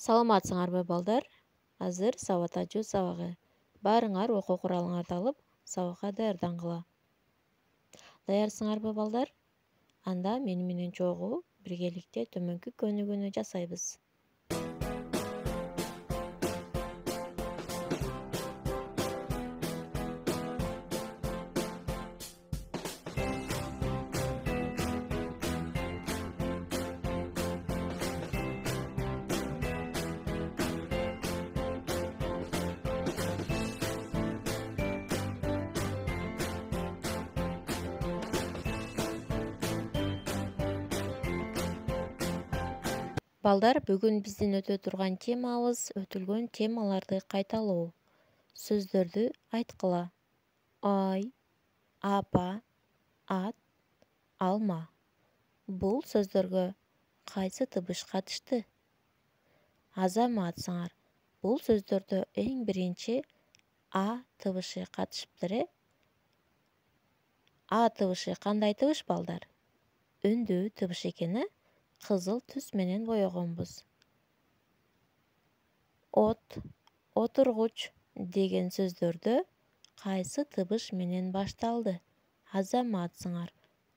Саламатсыңарбы балдар? Азыр сабат ачуу сабагы. Баарыңар окуу куралыңарды алып, сабакка даярдангыла. Даярсыңарбы балдар? Анда мени менен чогуу биргеликте төмөнкү көнүгүүнү жасайбыз. Балдар, бүгүн биздин өтө турган темабыз өтүлгөн темаларды кайталоо. Сөздөрдү айткыла. Ай, апа, ат, алма. Бул сөздөргө кайсы табыш катышты? Азаматсыңар. Бул сөздөрдө эң биринчи а табышы катышыптыр. А табышы кандай табыш балдар? Үндүү табыш экени кызыл түс менен боёгонбуз. От, отургуч деген сөздөрдө кайсы табыш менен башталды? Азаматсыңар.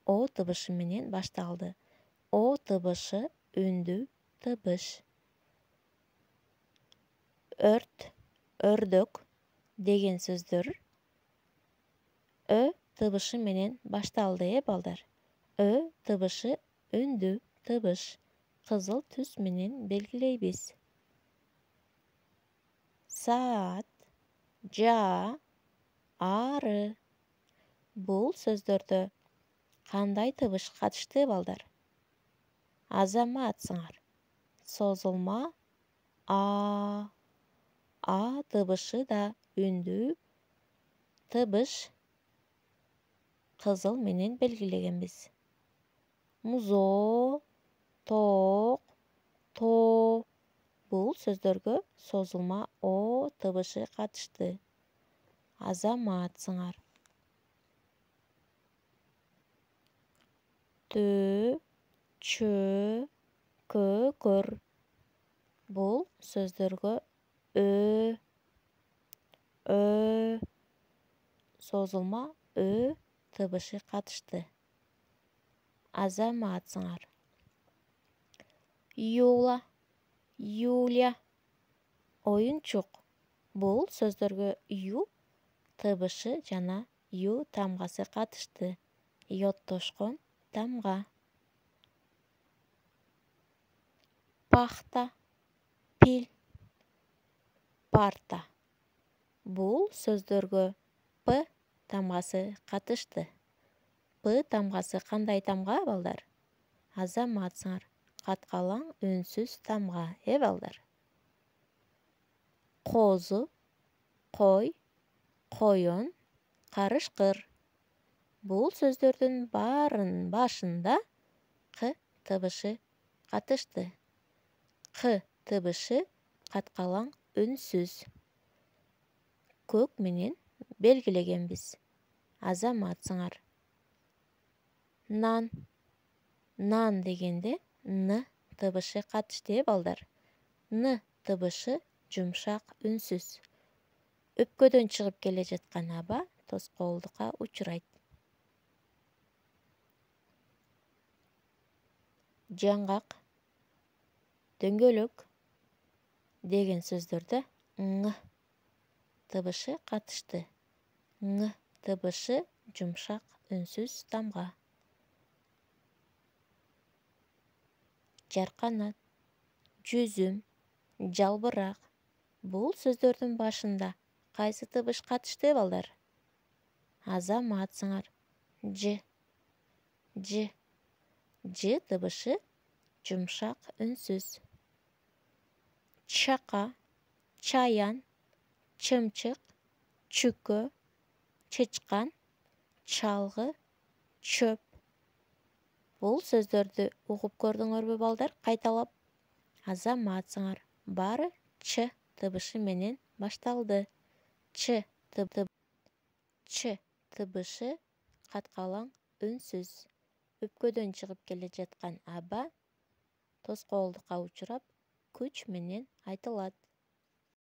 О табышы менен башталды. О табышы үндүү табыш. Өрт, өрдөк деген сөздөр Ö табышы менен башталды, балдар. Ö табышы үндүү табыш. Кызыл түс менен белгилейбиз. Саат, жаа, ары. Бул сөздөрдө кандай табыш катышты, балдар? Азаматсыңар. Созулма а. А табышы да үндүү табыш. Кызыл менен белгилегенбиз. Музоо, тоок, тоо. Бул сөздөргө созулма о табышы катышты. Азаматсыңар. Төө, чөө, көкөр. Бул сөздөргө созулма ö табышы катышты. Азаматсыңар. Юла, Юля. Оюнчук. Бул сөздөргө ю табышы жана ю тамгасы катышты. Йоттошкон тамга. Пахта, пил, парта. Бул сөздөргө п тамгасы катышты. П тамгасы кандай тамга, балдар? Азаматсыңар. Каткалаң үнсүз тамга, балдар. Козу, кой, коён, карышкыр. Бул сөздөрдүн баарынын башында к табышы катышты. К табышы каткалаң үнсүз. Көк менен белгилегенбиз. Азаматсыңар. Нан. Нан дегенде н табышы катышты, балдар. Н табышы жумшак үнсүз. Өпкөдөн чыгып келе жаткан аба тоскоолдукка учурайт. Жаңгак, дөңгөлөк деген сөздөрдө ң табышы катышты. Ң табышы жумшак үнсүз тамга. Жарканат, жүзүм, жалбырак. Бул сөздөрдүн башында кайсы табыш катышты, балдар? Азаматсыңар. Ж. Ж табышы жумшак үнсүз. Чака, чаян, чымчык, чүкө, чычкан, чалгы, чөп. Бул сөздөрдү угуп көрдүңөрбү, балдар? Кайталап. Азаматсыңар. Баары ч табышы менен башталды. Ч табышы каткалаң үнсүз. Өпкөдөн чыгып келе жаткан аба тоскоолдукка учурап күч менен айтылат.